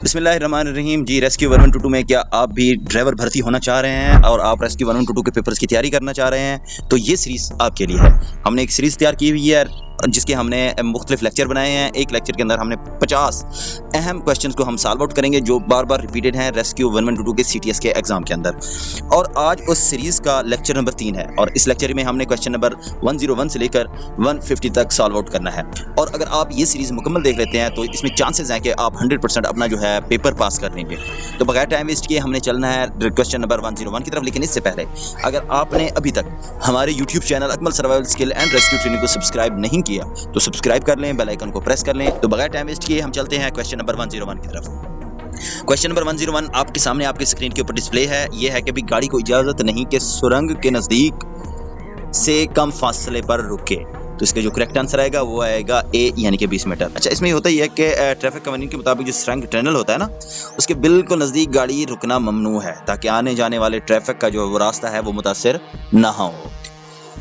بسم اللہ الرحمن الرحیم جی ریسکیو 1122 میں کیا آپ بھی ڈرائیور بھرتی ہونا چاہ رہے ہیں اور آپ ریسکیو 1122 کے پیپرز کی تیاری کرنا چاہ رہے ہیں تو یہ سیریز آپ کے لیے ہے۔ ہم نے ایک سیریز تیار کی ہوئی ہے جس کے ہم نے مختلف لیکچر بنائے ہیں۔ ایک لیکچر کے اندر ہم نے 50 اہم کویسچنز کو ہم سالو آؤٹ کریں گے جو بار بار ریپیٹڈ ہیں ریسکیو 1122 کے CTS کے ایگزام کے اندر، اور آج اس سیریز کا لیکچر نمبر 3 ہے اور اس لیکچر میں ہم نے کویسچن نمبر 101 سے لے کر 150 تک سالو آؤٹ کرنا ہے۔ اور اگر آپ یہ سیریز مکمل دیکھ لیتے ہیں تو اس میں چانسز ہیں کہ آپ 100% اپنا جو ہے پیپر پاس کر لیں گے۔ تو بغیر ٹائم ویسٹ کیے ہم نے چلنا ہے کویسچن نمبر 101 کی طرف، لیکن اس سے پہلے اگر آپ نے ابھی تک ہمارے YouTube channel Akmal survival skill and rescue training کو سبسکرائب نہیں کیا تو سبسکرائب کر لیں، بیل آئیکن کو پریس کر لیں۔ تو بغیر ٹائم ویسٹ کیے ہم چلتے ہیں کویسچن نمبر 101 کی طرف۔ کویسچن نمبر 101 آپ کے سامنے آپ کی اسکرین کے اوپر ڈسپلے ہے۔ یہ ہے کہ بھی گاڑی کو اجازت نہیں کہ سرنگ کے نزدیک سے کم فاصلے پر رکے۔ تو اس کا جو کریکٹ آنسر آئے گا وہ آئے گا اے یعنی کہ 20 میٹر۔ اچھا، اس میں یہ ہوتا ہی ہے کہ ٹریفک قوانین کے مطابق جو سرنگ ٹنل ہوتا ہے نا، اس کے بالکل نزدیک گاڑی رکنا ممنوع ہے تاکہ آنے جانے والے ٹریفک کا جو وہ راستہ ہے وہ متاثر نہ ہو۔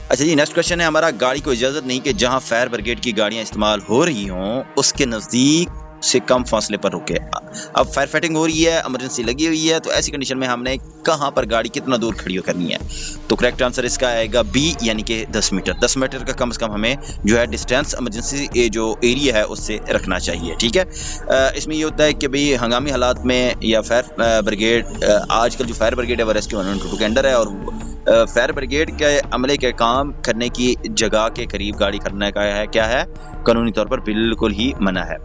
اچھا جی، نیکسٹ کویسچن ہے ہمارا، گاڑی کو اجازت نہیں کہ جہاں فائر بریگیڈ کی گاڑیاں استعمال ہو رہی ہوں اس کے نزدیک سے کم فاصلے پر رکے۔ اب فائر فائٹنگ ہو رہی ہے، ایمرجنسی لگی ہوئی ہے، تو ایسی کنڈیشن میں ہم نے کہاں پر گاڑی کتنا دور کھڑی ہو کرنی ہے؟ تو کریکٹ آنسر اس کا آئے گا بی یعنی کہ 10 میٹر۔ 10 میٹر کا کم از کم ہمیں جو ہے ڈسٹینس ایمرجنسی جو ایریا ہے اس سے رکھنا چاہیے، ٹھیک ہے۔ اس میں یہ ہوتا ہے کہ بھئی ہنگامی حالات میں یا فائر بریگیڈ، آج کل جو فائر بریگیڈ ہے وہ ریسکیو 122 کے انڈر ہے، اور فائر بریگیڈ کے عملے کے کام کرنے کی جگہ کے قریب گاڑی کرنے کا ہے کیا ہے، قانونی طور پر بالکل ہی منع ہے۔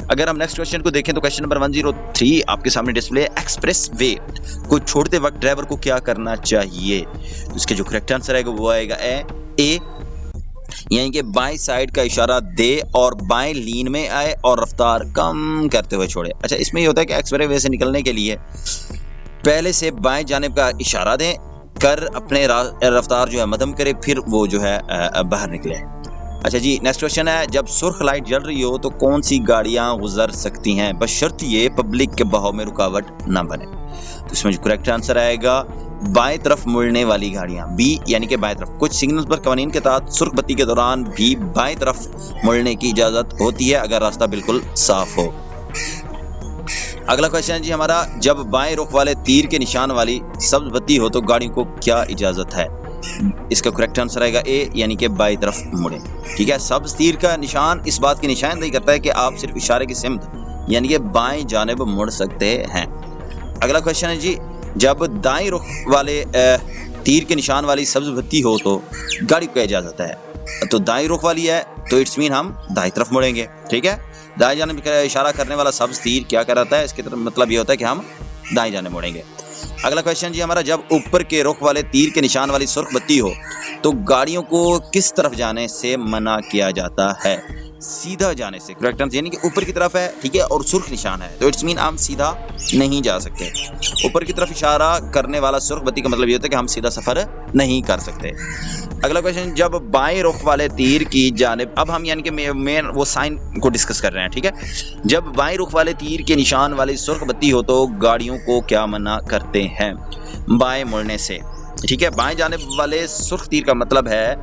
اگر ہم نیکسٹ کویسچن کو دیکھیں تو کویسچن نمبر 103 آپ کے سامنے ڈسپلے، ایکسپریس وے کو چھوڑتے وقت ڈرائیور کو کیا کرنا چاہیے؟ تو اس کے جو کریکٹ آنسر آئے گا وہ آئے گا اے یعنی کہ بائیں سائیڈ کا اشارہ دے اور بائیں لین میں آئے اور رفتار کم کرتے ہوئے چھوڑے۔ اچھا، اس میں یہ ہوتا ہے کہ ایکسپریس وے سے نکلنے کے لیے پہلے سے بائیں جانب کا اشارہ دیں کر اپنے رفتار جو ہے مدھم کرے، پھر وہ جو ہے باہر نکلے۔ اچھا جی، نیکسٹ کویسچن ہے، جب سرخ لائٹ جل رہی ہو تو کون سی گاڑیاں گزر سکتی ہیں بشرط یہ پبلک کے بہاؤ میں رکاوٹ نہ بنے؟ تو اس میں جو کریکٹ آنسر آئے گا بائیں طرف مڑنے والی گاڑیاں، بی یعنی کہ بائیں طرف۔ کچھ سگنلز پر قوانین کے تحت سرخ بتی کے دوران بھی بائیں طرف مڑنے کی اجازت ہوتی ہے اگر راستہ بالکل صاف ہو۔ اگلا کویسچن ہے جی ہمارا، جب بائیں رخ والے تیر کے نشان والی سبز بتی ہو تو گاڑیوں کو کیا اجازت ہے؟ اس کا کریکٹ آنسر آئے گا اے یعنی کہ بائیں طرف مڑیں، ٹھیک ہے۔ سبز تیر کا نشان اس بات کی نشاندہی کرتا ہے کہ آپ صرف اشارے کی سمت یعنی کہ بائیں جانب مڑ سکتے ہیں۔ اگلا کویسچن ہے جی، جب دائیں رخ والے تیر کے نشان والی سبز بتی ہو تو گاڑی کو اجازت ہے؟ تو دائیں رخ والی ہے تو اٹس مین ہم دائیں طرف مڑیں گے، ٹھیک ہے۔ دائیں جانب کا اشارہ کرنے والا سبز تیر کیا کراتا ہے؟ اس کا مطلب یہ ہوتا ہے کہ ہم دائیں جانب مڑیں گے۔ اگلا کویسچن جی ہمارا، جب اوپر کے رخ والے تیر کے نشان والی سرخ بتی ہو تو گاڑیوں کو کس طرف جانے سے منع کیا جاتا ہے؟ سیدھا جانے سے، کریکٹ آنسر یعنی کہ اوپر کی طرف ہے، ٹھیک ہے، اور سرخ نشان ہے تو اٹس مین ہم سیدھا نہیں جا سکتے۔ اوپر کی طرف اشارہ کرنے والا سرخ بتی کا مطلب یہ ہوتا ہے کہ ہم سیدھا سفر نہیں کر سکتے۔ اگلا کویسچن، جب بائیں رخ والے تیر کی جانب، اب ہم یعنی کہ مین وہ سائن کو ڈسکس کر رہے ہیں، ٹھیک ہے۔ جب بائیں رخ والے تیر کے نشان والی سرخ بتی ہو تو گاڑیوں کو کیا منع کرتے ہیں؟ بائیں مڑنے سے، ٹھیک ہے۔ بائیں جانب والے سرخ تیر کا مطلب ہے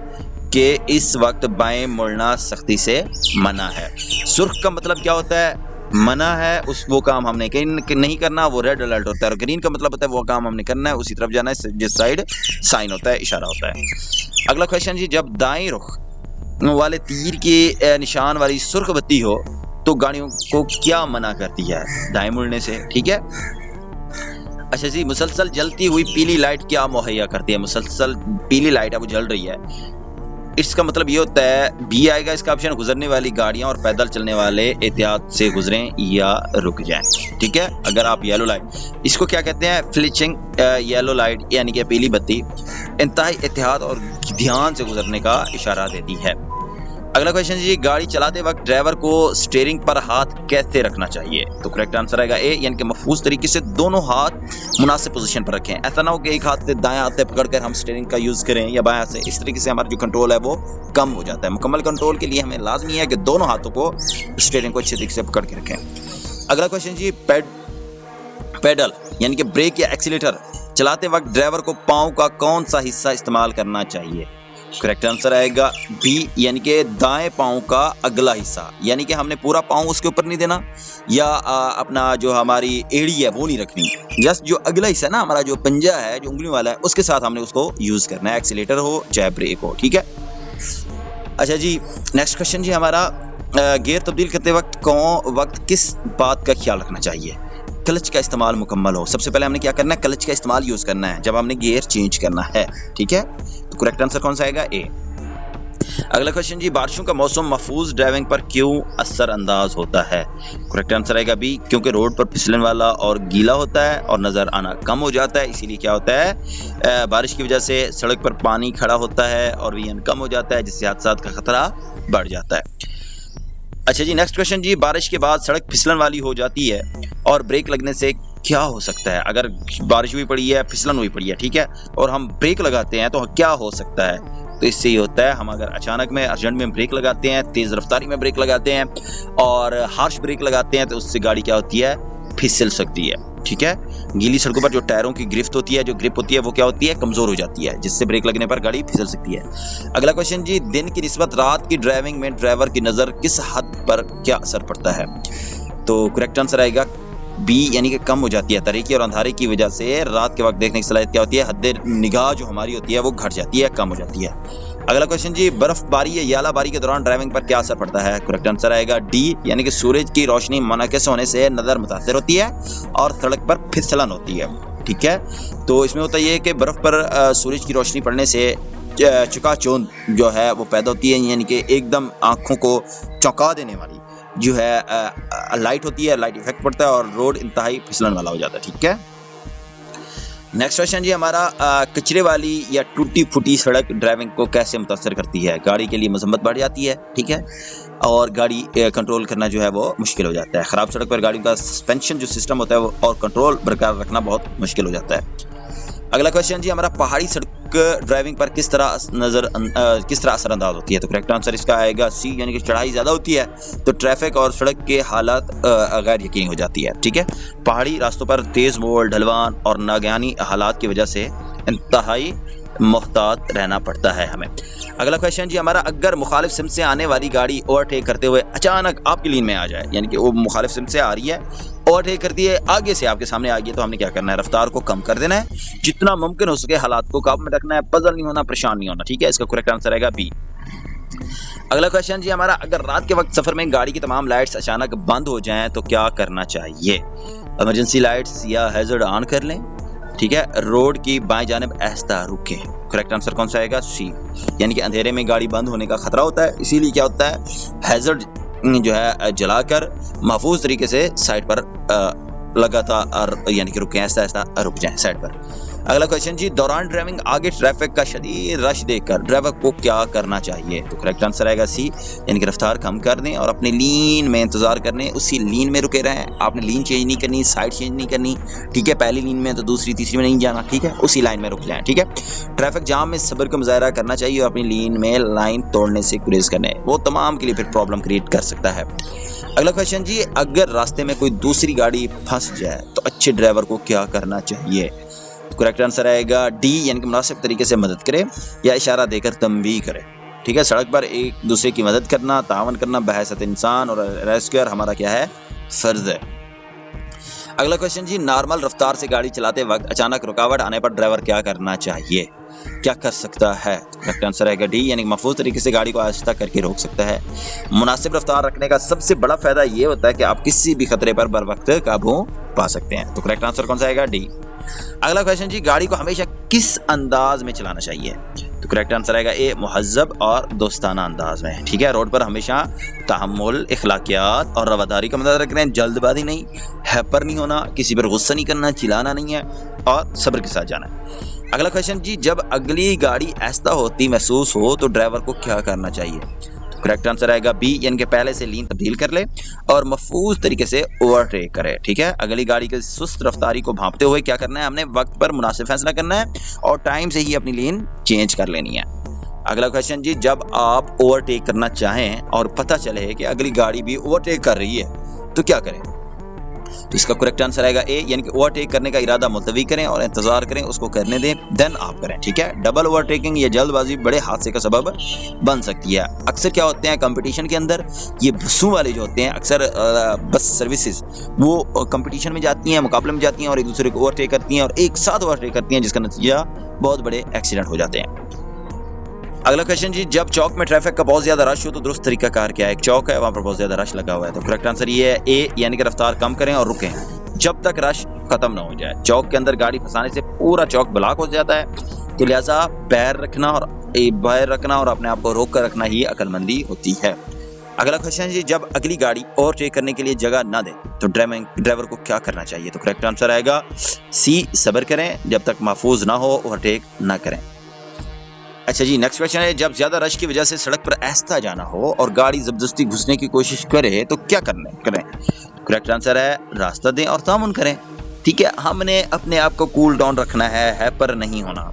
کہ اس وقت بائیں مڑنا سختی سے منع ہے۔ سرخ کا مطلب کیا ہوتا ہے؟ منع ہے، وہ کام ہم نے نہیں کرنا، وہ ریڈ الرٹ ہوتا ہے، اور گرین کا مطلب ہوتا ہے وہ کام ہم نے کرنا ہے، اسی طرف جانا ہے جس سائیڈ سائن ہوتا ہے، اشارہ ہوتا ہے۔ اگلا کویسچن جی، جب دائیں رخ والے تیر کے نشان والی سرخ بتی ہو تو گاڑیوں کو کیا منع کرتی ہے؟ دائیں مڑنے سے، ٹھیک ہے۔ اچھا جی، مسلسل جلتی ہوئی پیلی لائٹ کیا مہیا کرتی ہے؟ مسلسل پیلی لائٹ اب جل رہی ہے، اس کا مطلب یہ ہوتا ہے، بی آئے گا اس کا آپشن، گزرنے والی گاڑیاں اور پیدل چلنے والے احتیاط سے گزریں یا رک جائیں، ٹھیک ہے۔ اگر آپ یلو لائٹ، اس کو کیا کہتے ہیں؟ فلیچنگ یلو لائٹ یعنی کہ پیلی بتی انتہائی احتیاط اور دھیان سے گزرنے کا اشارہ دیتی ہے۔ اگلا کویسچن جی، گاڑی چلاتے وقت ڈرائیور کو سٹیئرنگ پر ہاتھ کیسے رکھنا چاہیے؟ تو کریکٹ آنسر آئے گا اے یعنی کہ محفوظ طریقے سے دونوں ہاتھ مناسب پوزیشن پر رکھیں۔ ایسا نہ ہو کہ ایک ہاتھ سے دائیں ہاتھ سے پکڑ کر ہم سٹیئرنگ کا یوز کریں یا بائیں ہاتھ سے، اس طریقے سے ہمارا جو کنٹرول ہے وہ کم ہو جاتا ہے۔ مکمل کنٹرول کے لیے ہمیں لازمی ہے کہ دونوں ہاتھوں کو سٹیئرنگ کو اچھے طریقے سے پکڑ کے رکھیں۔ اگلا کویسچن جی، پیڈل یعنی کہ بریک یا ایکسیلیٹر چلاتے وقت ڈرائیور کو پاؤں کا کون سا حصہ استعمال کرنا چاہیے؟ کریکٹ آنسر آئے گا بی یعنی کہ دائیں پاؤں کا اگلا حصہ، یعنی کہ ہم نے پورا پاؤں اس کے اوپر نہیں دینا یا اپنا جو ہماری ایڑی ہے وہ نہیں رکھنی، جسٹ جو اگلا حصہ ہے نا ہمارا جو پنجہ ہے جو انگلیوں والا ہے اس کے ساتھ ہم نے اس کو یوز کرنا ہے، ایکسیلیٹر ہو چاہے بریک ہو، ٹھیک ہے۔ اچھا جی نیکسٹ کوشچن جی ہمارا گیئر تبدیل کرتے وقت کس بات کا خیال رکھنا چاہیے؟ کلچ کا استعمال مکمل ہو۔ سب سے پہلے ہم نے کیا کرنا ہے، کلچ کا استعمال یوز کرنا ہے جب ہم نے گیئر چینج کرنا ہے، ٹھیک ہے۔ تو کریکٹ آنسر کون سا آئے گا؟ اے۔ اگلا کوشچن جی بارشوں کا موسم محفوظ ڈرائیونگ پر کیوں اثر انداز ہوتا ہے؟ کریکٹ آنسر آئے گا بی، کیونکہ روڈ پر پھسلن والا اور گیلا ہوتا ہے اور نظر آنا کم ہو جاتا ہے، اسی لیے کیا ہوتا ہے بارش کی وجہ سے سڑک پر پانی کھڑا ہوتا ہے اور ویژن کم ہو جاتا ہے، جس سے حادثات کا خطرہ بڑھ جاتا ہے۔ اچھا جی نیکسٹ کوشچن جی بارش کے بعد سڑک پھسلن والی ہو جاتی ہے اور بریک لگنے سے کیا ہو سکتا ہے؟ اگر بارش ہوئی پڑی ہے، پھسلن ہوئی پڑی ہے، ٹھیک ہے، اور ہم بریک لگاتے ہیں تو کیا ہو سکتا ہے؟ تو اس سے یہ ہوتا ہے ہم اگر اچانک میں ارجنٹ میں بریک لگاتے ہیں، تیز رفتاری میں بریک لگاتے ہیں اور ہارش بریک لگاتے ہیں تو اس سے گاڑی کیا ہوتی ہے؟ پھسل سکتی ہے، ٹھیک ہے۔ گیلی سڑکوں پر جو ٹائروں کی گرفت ہوتی ہے، جو گرپ ہوتی ہے وہ کیا ہوتی ہے؟ کمزور ہو جاتی ہے، جس سے بریک لگنے پر گاڑی پھسل سکتی ہے۔ اگلا کوشچن جی دن کی نسبت رات کی ڈرائیونگ میں ڈرائیور کی نظر کس حد پر کیا اثر پڑتا ہے؟ تو کریکٹ آنسر آئے گا بی یعنی کہ کم ہو جاتی ہے، تاریکی اور اندھارے کی وجہ سے رات کے وقت دیکھنے کی صلاحیت کیا ہوتی ہے؟ حد نگاہ جو ہماری ہوتی ہے وہ گھٹ جاتی ہے، کم ہو جاتی ہے۔ اگلا کوشچن جی برف باری یا یالہ باری کے دوران ڈرائیونگ پر کیا اثر پڑتا ہے؟ کریکٹ آنسر آئے گا ڈی یعنی کہ سورج کی روشنی منعکس ہونے سے نظر متاثر ہوتی ہے اور سڑک پر پھسلن ہوتی ہے، ٹھیک ہے۔ تو اس میں ہوتا یہ ہے کہ برف پر سورج کی روشنی پڑنے سے چکا چوند جو ہے وہ پیدا ہوتی ہے، یعنی کہ ایک دم آنکھوں کو چونکا دینے والی جو ہے لائٹ ہوتی ہے، لائٹ افیکٹ پڑتا ہے اور روڈ انتہائی پھسلن والا ہو جاتا ہے، ٹھیک ہے۔ نیکسٹ کوشچن جی ہمارا کچرے والی یا ٹوٹی پھوٹی سڑک ڈرائیونگ کو کیسے متاثر کرتی ہے؟ گاڑی کے لیے مذمت بڑھ جاتی ہے، ٹھیک ہے، اور گاڑی کنٹرول کرنا جو ہے وہ مشکل ہو جاتا ہے۔ خراب سڑک پر گاڑیوں کا سسپینشن جو سسٹم ہوتا ہے وہ اور کنٹرول برقرار رکھنا بہت مشکل ہو جاتا ہے۔ اگلا کوشچن جی ہمارا پہاڑی سڑک ڈرائیونگ پر کس طرح اثر انداز ہوتی ہے؟ تو کریکٹ آنسر اس کا آئے گا سی یعنی کہ چڑھائی زیادہ ہوتی ہے تو ٹریفک اور سڑک کے حالات غیر یقینی ہو جاتی ہے، ٹھیک ہے۔ پہاڑی راستوں پر تیز موڑ، ڈھلوان اور ناگہانی حالات کی وجہ سے انتہائی محتاط رہنا پڑتا ہے ہمیں۔ اگلا کوشچن جی ہمارا اگر مخالف سمت سے آنے والی گاڑی اوورٹیک کرتے ہوئے اچانک آپ کی لین میں آ جائے، یعنی کہ وہ مخالف سمت سے آ رہی ہے، اوورٹیک کرتی ہے، آگے سے آپ کے سامنے آ گئی ہے، تو ہم نے کیا کرنا ہے؟ رفتار کو کم کر دینا ہے، جتنا ممکن ہو سکے حالات کو قابو میں رکھنا ہے، پزل نہیں ہونا، پریشان نہیں ہونا، ٹھیک ہے۔ اس کا کریکٹ آنسر آئے گا بی۔ اگلا کوشچن جی ہمارا اگر رات کے وقت سفر میں گاڑی کی تمام لائٹس اچانک بند ہو جائیں تو کیا کرنا چاہیے؟ ایمرجنسی لائٹس یا ہیزرڈ آن کر لیں، ٹھیک ہے، روڈ کی بائیں جانب آہستہ رکیں۔ کریکٹ آنسر کون سا آئے گا؟ سی یعنی کہ اندھیرے میں گاڑی بند ہونے کا خطرہ ہوتا ہے، اسی لیے کیا ہوتا ہے ہیزرڈ جو ہے جلا کر محفوظ طریقے سے سائڈ پر لگاتار یعنی کہ رکیں، آہستہ آہستہ رک جائیں سائڈ پر۔ اگلا کوشچن جی دوران ڈرائیونگ آگے ٹریفک کا شدید رش دیکھ کر ڈرائیور کو کیا کرنا چاہیے؟ تو کریکٹ آنسر آئے گا سی یعنی کہ رفتار کم کر دیں اور اپنی لین میں انتظار کرنے، اسی لین میں رکے رہیں، آپ نے لین چینج نہیں کرنی، سائڈ چینج نہیں کرنی، ٹھیک ہے، پہلی لین میں تو دوسری تیسری میں نہیں جانا، ٹھیک ہے، اسی لائن میں رک جائیں، ٹھیک ہے۔ ٹریفک جام میں صبر کا مظاہرہ کرنا چاہیے اور اپنی لین میں لائن توڑنے سے گریز کرنے، وہ تمام کے لیے پھر پرابلم کریٹ کر سکتا ہے۔ اگلا کوشچن جی اگر راستے میں کوئی دوسری گاڑی پھنس جائے تو اچھے ڈرائیور کو کیا کرنا چاہیے؟ کریکٹ آنسر آئے گا ڈی یعنی کہ مناسب طریقے سے مدد کرے یا اشارہ دے کر تنبیہ کرے، ٹھیک ہے۔ سڑک پر ایک دوسرے کی مدد کرنا، تعاون کرنا بحیثیت انسان اور ریسکیور ہمارا کیا ہے؟ فرض ہے۔ اگلا کوشچن جی نارمل رفتار سے گاڑی چلاتے وقت اچانک رکاوٹ آنے پر ڈرائیور کیا کرنا چاہیے؟ کیا کر سکتا ہے؟ کریکٹ آنسر آئے گا ڈی یعنی کہ محفوظ طریقے سے گاڑی کو آہستہ کر کے روک سکتا ہے۔ مناسب رفتار رکھنے کا سب سے بڑا فائدہ یہ ہوتا ہے کہ آپ کسی بھی خطرے پر بر وقت قابو پا سکتے ہیں، تو کریکٹ آنسر کون سا آئے گا؟ ڈی۔ اگلا کوشچن جی گاڑی کو ہمیشہ کس انداز میں چلانا چاہیے؟ تو کریکٹ آنسر آئے گا اے مہذب اور دوستانہ انداز میں، ٹھیک ہے۔ روڈ پر ہمیشہ تحمل، اخلاقیات اور رواداری کا مظاہرہ رکھنا ہے، جلد بازی نہیں، ہیپر نہیں ہونا، کسی پر غصہ نہیں کرنا، چلانا نہیں ہے اور صبر کے ساتھ جانا ہے۔ اگلا کوشچن جی جب اگلی گاڑی آہستہ ہوتی محسوس ہو تو ڈرائیور کو کیا کرنا چاہیے؟ کریکٹ آنسر آئے گا بی یعنی کہ پہلے سے لین تبدیل کر لے اور محفوظ طریقے سے اوورٹیک کرے، ٹھیک ہے۔ اگلی گاڑی کے سست رفتاری کو بھانپتے ہوئے کیا کرنا ہے؟ ہم نے وقت پر مناسب فیصلہ کرنا ہے اور ٹائم سے ہی اپنی لین چینج کر لینی ہے۔ اگلا کوشچن جی جب آپ اوورٹیک کرنا چاہیں اور پتہ چلے کہ اگلی گاڑی بھی اوورٹیک کر رہی ہے تو کیا کریں؟ تو اس کا کریکٹ آنسر آئے گا اے، یعنی کہ اوورٹیک کرنے کا ارادہ ملتوی کریں اور انتظار کریں، اس کو کرنے دیں، دین آپ کریں، ٹھیک ہے۔ ڈبل اوورٹیکنگ یا جلد بازی بڑے حادثے کا سبب بن سکتی ہے۔ اکثر کیا ہوتے ہیں کمپٹیشن کے اندر، یہ بسوں والے جو ہوتے ہیں اکثر بس سروسز وہ کمپٹیشن میں جاتی ہیں، مقابلے میں جاتی ہیں اور ایک دوسرے کو اوورٹیک کرتی ہیں اور ایک ساتھ اوورٹیک کرتی ہیں، جس کا نتیجہ بہت بڑے ایکسیڈنٹ ہو جاتے ہیں۔ اگلا کوشچن جی، جب چوک میں ٹریفک کا بہت زیادہ رش ہو تو درست طریقہ کار کیا ہے؟ ایک چوک ہے، وہاں پر بہت زیادہ رش لگا ہوا ہے، تو کریکٹ آنسر یہ ہے اے، یعنی کہ رفتار کم کریں اور رکیں جب تک رش ختم نہ ہو جائے۔ چوک کے اندر گاڑی پھنسانے سے پورا چوک بلاک ہو جاتا ہے، تو لہٰذا باہر رکھنا اور اپنے آپ کو روک کر رکھنا ہی عقل مندی ہوتی ہے۔ اگلا کوشچن جی، جب اگلی گاڑی اوورٹیک کرنے کے لیے جگہ نہ دے تو ڈرائیور کو کیا کرنا چاہیے؟ تو کریکٹ آنسر آئے گا سی، صبر کریں جب تک محفوظ نہ ہو، اوورٹیک نہ کریں۔ اچھا جی، نیکسٹ کوشچن ہے، جب زیادہ رش کی وجہ سے سڑک پر آہستہ جانا ہو اور گاڑی زبردستی گھسنے کی کوشش کرے تو کیا کریں؟ کریکٹ آنسر ہے راستہ دیں اور تعاون کریں، ٹھیک ہے۔ ہم نے اپنے آپ کو کول ڈاؤن رکھنا ہے، ہیپر نہیں ہونا۔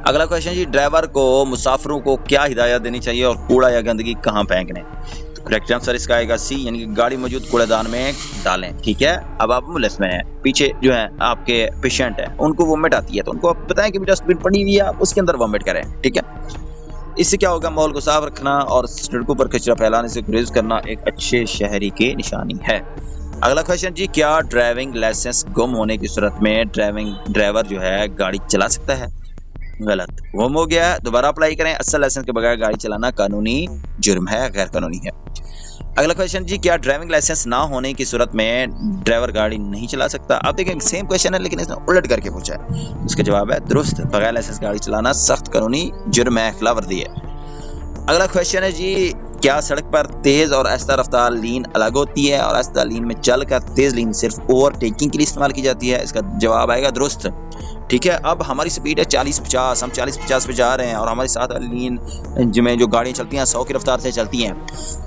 اگلا کوشچن جی، ڈرائیور کو مسافروں کو کیا ہدایت دینی چاہیے اور کوڑا یا گندگی کہاں پھینکنے؟ کریکٹ آنسر اس کا آئے گا سی، یعنی کہ گاڑی موجود کوڑے دان میں ڈالیں، ٹھیک ہے۔ اب آپ ایمبولینس میں ہیں، پیچھے جو ہے آپ کے پیشنٹ ہیں، ان کو وومٹ آتی ہے تو ان کو آپ بتائیں کہ ڈسٹ بن پڑی ہوئی ہے، آپ اس کے اندر وومٹ کریں، ٹھیک ہے۔ اس سے کیا ہوگا، ماحول کو صاف رکھنا اور سڑکوں پر کچرا پھیلانے سے گریز کرنا ایک اچھے شہری کی نشانی ہے۔ اگلا کوشچن جی، کیا ڈرائیونگ لائسنس گم ہونے کی صورت میں ڈرائیور جو ہے گاڑی چلا سکتا ہے؟ غلط، گم ہو گیا ہے دوبارہ اپلائی کریں، اصل لائسنس کے بغیر گاڑی چلانا قانونی جرم ہے، غیر قانونی ہے۔ اگلا کوشچن جی، کیا ڈرائیونگ لائسنس نہ ہونے کی صورت میں ڈرائیور گاڑی نہیں چلا سکتا؟ آپ دیکھیں سیم کوشچن ہے لیکن اس نے الٹ کر کے پوچھا ہے، اس کا جواب ہے درست، بغیر لائسنس گاڑی چلانا سخت قانونی جرم ہے، خلاف ورزی ہے۔ اگلا کوشچن ہے جی، کیا سڑک پر تیز اور آہستہ رفتار لین الگ ہوتی ہے اور آہستہ لین میں چل کر تیز لین صرف اوور ٹیکنگ کے لیے استعمال کی جاتی ہے؟ اس کا جواب آئے گا درست، ٹھیک ہے۔ اب ہماری سپیڈ ہے 40-50، ہم 40-50 پہ جا رہے ہیں اور ہمارے ساتھ والی لین میں جو گاڑیاں چلتی ہیں 100 کی رفتار سے چلتی ہیں،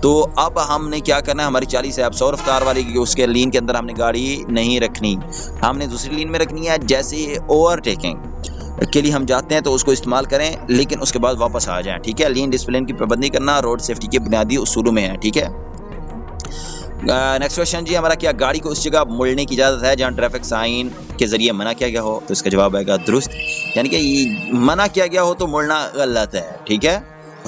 تو اب ہم نے کیا کرنا ہے، ہماری 40 ہے، اب 100 رفتار والی اس کے لین کے اندر ہم نے گاڑی نہیں رکھنی، ہم نے دوسری لین میں رکھنی ہے۔ جیسے اوور ٹیکنگ کے لیے ہم جاتے ہیں تو اس کو استعمال کریں لیکن اس کے بعد واپس آ جائیں، ٹھیک ہے۔ لین ڈسپلن کی پابندی کرنا روڈ سیفٹی کے بنیادی اصولوں میں ہے، ٹھیک ہے۔ نیکسٹ کوشچن جی ہمارا، کیا گاڑی کو اس جگہ مڑنے کی اجازت ہے جہاں ٹریفک سائن کے ذریعے منع کیا گیا ہو؟ تو اس کا جواب آئے گا درست، یعنی کہ منع کیا گیا ہو تو مڑنا غلط ہے، ٹھیک ہے۔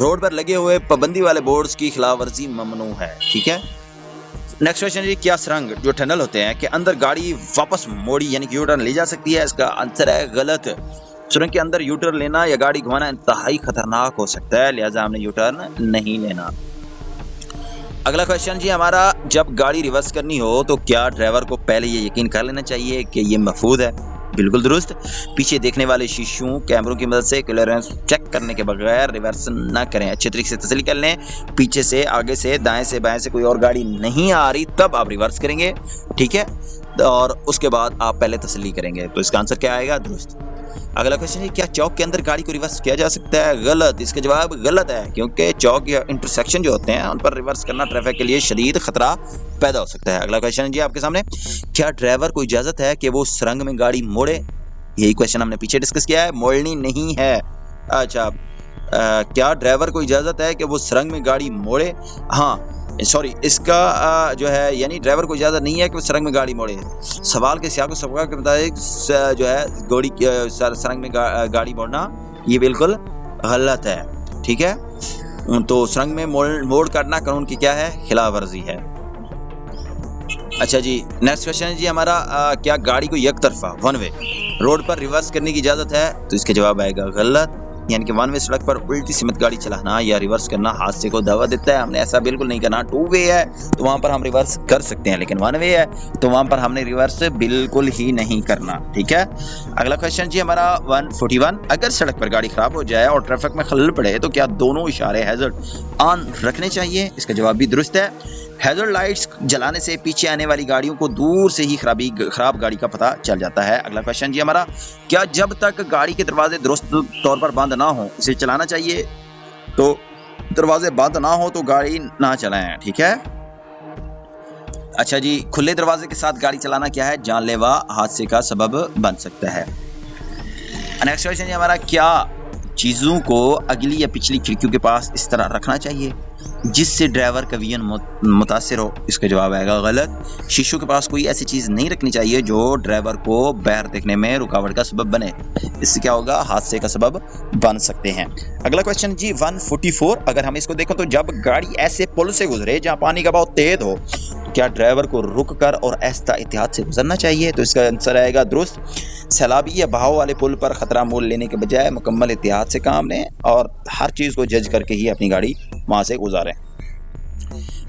روڈ پر لگے ہوئے پابندی والے بورڈز کی خلاف ورزی ممنوع ہے، ٹھیک ہے۔ نیکسٹ کوشچن جی، کیا سرنگ جو ٹنل ہوتے ہیں کہ اندر گاڑی واپس موڑی یعنی کہ یو ٹرن لی جا سکتی ہے؟ اس کا آنسر ہے غلط، سرنگ کے اندر یو ٹرن لینا یا گاڑی گھمانا انتہائی خطرناک ہو سکتا ہے، لہٰذا ہم نے یو ٹرن نہیں لینا۔ اگلا کوشچن جی ہمارا، جب گاڑی ریورس کرنی ہو تو کیا ڈرائیور کو پہلے یہ یقین کر لینا چاہیے کہ یہ محفوظ ہے؟ بالکل درست، پیچھے دیکھنے والے شیشوں کیمروں کی مدد سے کلیئرنس چیک کرنے کے بغیر ریورس نہ کریں، اچھے طریقے سے تسلی کر لیں، پیچھے سے، آگے سے، دائیں سے، بائیں سے کوئی اور گاڑی نہیں آ رہی تب آپ ریورس کریں گے، ٹھیک ہے، اور اس کے بعد آپ پہلے تسلی کریں گے، تو اس کا آنسر کیا آئے گا؟ درست۔ اگلا کوشچن ہے، کیا چوک کے اندر گاڑی کو ریورس کیا جا سکتا ہے؟ غلط، اس کا جواب غلط ہے، کیونکہ چوک یا انٹرسیکشن جو ہوتے ہیں ان پر ریورس کرنا ٹریفک کے لیے شدید خطرہ پیدا ہو سکتا ہے۔ اگلا کوشچن جی آپ کے سامنے، کیا ڈرائیور کو اجازت ہے کہ وہ سرنگ میں گاڑی موڑے؟ یہی کوشچن ہم نے پیچھے ڈسکس کیا ہے، موڑنی نہیں ہے۔ اچھا، کیا ڈرائیور کو اجازت ہے کہ وہ سرنگ میں گاڑی موڑے؟ ہاں سوری، اس کا جو ہے یعنی ڈرائیور کو اجازت نہیں ہے کہ وہ سرنگ میں گاڑی موڑے۔ سوال کے سیاق و سباق کے مطابق جو ہے سرنگ میں گاڑی موڑنا یہ بالکل غلط ہے، ٹھیک ہے، تو سرنگ میں موڑ کرنا قانون کی کیا ہے؟ خلاف ورزی ہے۔ اچھا جی، نیکسٹ کوشچن جی ہمارا، کیا گاڑی کو یک طرفہ ون وے روڈ پر ریورس کرنے کی اجازت ہے؟ تو اس کا جواب آئے گا غلط، یعنی کہ ون وے سڑک پر الٹی سمت گاڑی چلانا یا ریورس کرنا حادثے کو دعوت دیتا ہے، ہم نے ایسا بالکل نہیں کرنا۔ ٹو وے ہے تو وہاں پر ہم ریورس کر سکتے ہیں، لیکن ون وے ہے تو وہاں پر ہم نے ریورس بالکل ہی نہیں کرنا، ٹھیک ہے۔ اگلا کوشچن جی ہمارا 141، اگر سڑک پر گاڑی خراب ہو جائے اور ٹریفک میں خلل پڑے تو کیا دونوں اشارے ہیزرڈ آن رکھنے چاہیے؟ اس کا جواب بھی درست ہے، ہیزرڈ لائٹس جلانے سے پیچھے آنے والی گاڑیوں کو دور سے ہی خراب گاڑی کا پتہ چل جاتا ہے۔ اگلا کوشچن جی ہمارا، کیا جب تک گاڑی کے دروازے درست طور پر بند نہ ہوں اسے چلانا چاہیے؟ تو دروازے بند نہ ہو تو گاڑی نہ چلائیں، ٹھیک ہے۔ اچھا جی، کھلے دروازے کے ساتھ گاڑی چلانا کیا ہے؟ جان لیوا حادثے کا سبب بن سکتا ہے۔ نیکسٹ کوشچن جی ہمارا، کیا چیزوں کو اگلی یا پچھلی کھڑکیوں کے پاس اس طرح رکھنا چاہیے؟ جس سے ڈرائیور کا ویژن متاثر ہو، اس کا جواب آئے گا غلط۔ شیشوں کے پاس کوئی ایسی چیز نہیں رکھنی چاہیے جو ڈرائیور کو باہر دیکھنے میں رکاوٹ کا سبب بنے، اس سے کیا ہوگا، حادثے کا سبب بن سکتے ہیں۔ اگلا کویشچن جی 144، اگر ہم اس کو دیکھیں تو جب گاڑی ایسے پل سے گزرے جہاں پانی کا بہاؤ تیز ہو تو کیا ڈرائیور کو رک کر اور آہستہ احتیاط سے گزرنا چاہیے؟ تو اس کا آنسر آئے گا درست۔ سیلابی یا بہاؤ والے پل پر خطرہ مول لینے کے بجائے مکمل احتیاط سے کام لیں اور ہر چیز کو جج کر کے ہی اپنی گاڑی وہاں سے گزاریں۔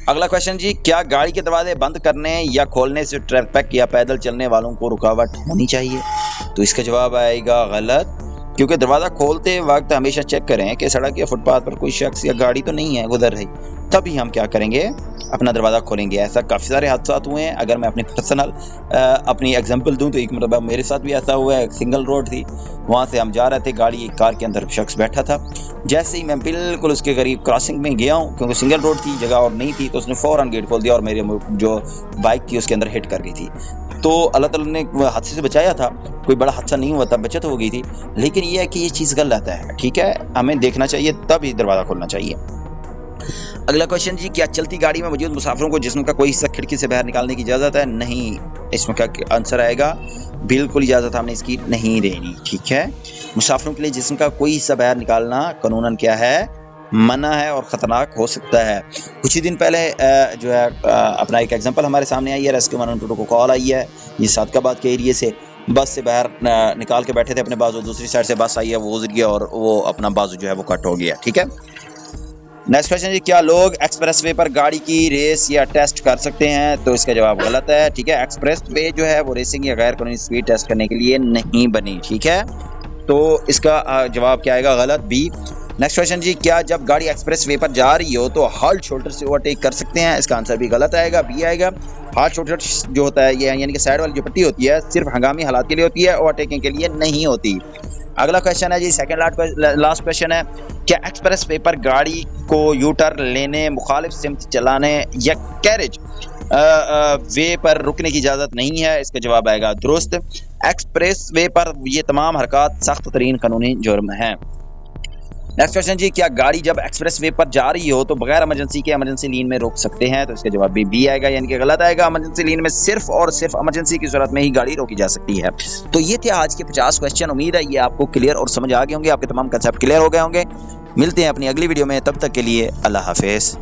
اگلا کویشچن جی، کیا گاڑی کے دروازے بند کرنے یا کھولنے سے ٹریفک یا پیدل چلنے والوں کو رکاوٹ ہونی چاہیے؟ تو اس کا جواب آئے گا غلط، کیونکہ دروازہ کھولتے وقت ہمیشہ چیک کریں کہ سڑک یا فٹ پاتھ پر کوئی شخص یا گاڑی تو نہیں ہے گزر رہی، تبھی ہم کیا کریں گے، اپنا دروازہ کھولیں گے۔ ایسا کافی سارے حادثات ہوئے ہیں۔ اگر میں اپنی پرسنل اپنی ایگزامپل دوں تو ایک مرتبہ میرے ساتھ بھی ایسا ہوا ہے، ایک سنگل روڈ تھی، وہاں سے ہم جا رہے تھے، گاڑی ایک کار کے اندر شخص بیٹھا تھا، جیسے ہی میں بالکل اس کے قریب کراسنگ میں گیا ہوں، کیونکہ سنگل روڈ تھی، جگہ اور نہیں تھی، تو اس نے فوراً گیٹ کھول دیا اور میرے جو بائک تھی اس کے اندر ہٹ کر گئی تھی۔ تو اللہ تعالیٰ نے حادثے سے بچایا تھا، کوئی بڑا حادثہ نہیں ہوا تھا، بچت ہو گئی تھی، لیکن یہ ہے کہ یہ چیز غلط ہے، ٹھیک ہے، ہمیں دیکھنا چاہیے تب ہی دروازہ کھولنا چاہیے۔ اگلا کویشچن جی، کیا چلتی گاڑی میں موجود مسافروں کو جسم کا کوئی حصہ کھڑکی سے باہر نکالنے کی اجازت ہے؟ نہیں، اس میں کیا آنسر آئے گا، بالکل اجازت ہم نے اس کی نہیں دینی، ٹھیک ہے۔ مسافروں کے لیے جسم کا کوئی حصہ باہر نکالنا قانوناً کیا ہے، منع ہے اور خطرناک ہو سکتا ہے۔ کچھ ہی دن پہلے جو ہے اپنا ایک ایگزامپل ہمارے سامنے آئی ہے، ریسکیو 112 کو کال آئی ہے، یہ صادقآباد کے ایریے سے، بس سے باہر نکال کے بیٹھے تھے اپنے بازو، دوسری سائڈ سے بس آئی ہے، وہ گزر گیا اور وہ اپنا بازو جو ہے وہ کٹ ہو گیا، ٹھیک ہے۔ نیکسٹ کویشچن جی، کیا لوگ ایکسپریس وے پر گاڑی کی ریس یا ٹیسٹ کر سکتے ہیں؟ تو اس کا جواب غلط ہے، ٹھیک ہے۔ ایکسپریس وے جو ہے وہ ریسنگ یا غیر قانونی سپیڈ ٹیسٹ کرنے کے لیے نہیں بنی، ٹھیک ہے، تو اس کا جواب کیا آئے گا، غلط، بی۔ نیکسٹ کویشچن جی، کیا جب گاڑی ایکسپریس وے پر جا رہی ہو تو ہالٹ شولڈر سے اوورٹیک کر سکتے ہیں؟ اس کا آنسر بھی غلط آئے گا، بی آئے گا۔ ہالٹ شولڈر جو ہوتا ہے یہ یعنی کہ سائڈ والی جو پٹی ہوتی ہے صرف ہنگامی حالات کے لیے ہوتی ہے، اوورٹیکنگ کے لیے نہیں ہوتی۔ اگلا کویشچن ہے جی سیکنڈ لاسٹ کویشچن ہے، کیا ایکسپریس وے پر گاڑی کو یو ٹرن لینے، مخالف سمت چلانے یا کیریج وے پر رکنے کی اجازت نہیں ہے؟ اس کا جواب آئے گا درست۔ ایکسپریس وے پر یہ تمام حرکات سخت ترین قانونی جرم ہیں۔ نیکسٹ کویشچن جی، کیا گاڑی جب ایکسپریس وے پر جا رہی ہو تو بغیر ایمرجنسی کے ایمرجنسی لین میں روک سکتے ہیں؟ تو اس کا جواب بھی بی آئے گا، یعنی کہ غلط آئے گا۔ ایمرجنسی لین میں صرف اور صرف ایمرجنسی کی صورت میں ہی گاڑی روکی جا سکتی ہے۔ تو یہ تھے آج کے 50 کویشچن، امید ہے یہ آپ کو کلیئر اور سمجھ آ گئے ہوں گے، آپ کے تمام کنسیپٹ کلیئر ہو گئے ہوں گے۔ ملتے ہیں اپنی اگلی ویڈیو میں، تب تک کے لیے اللہ حافظ۔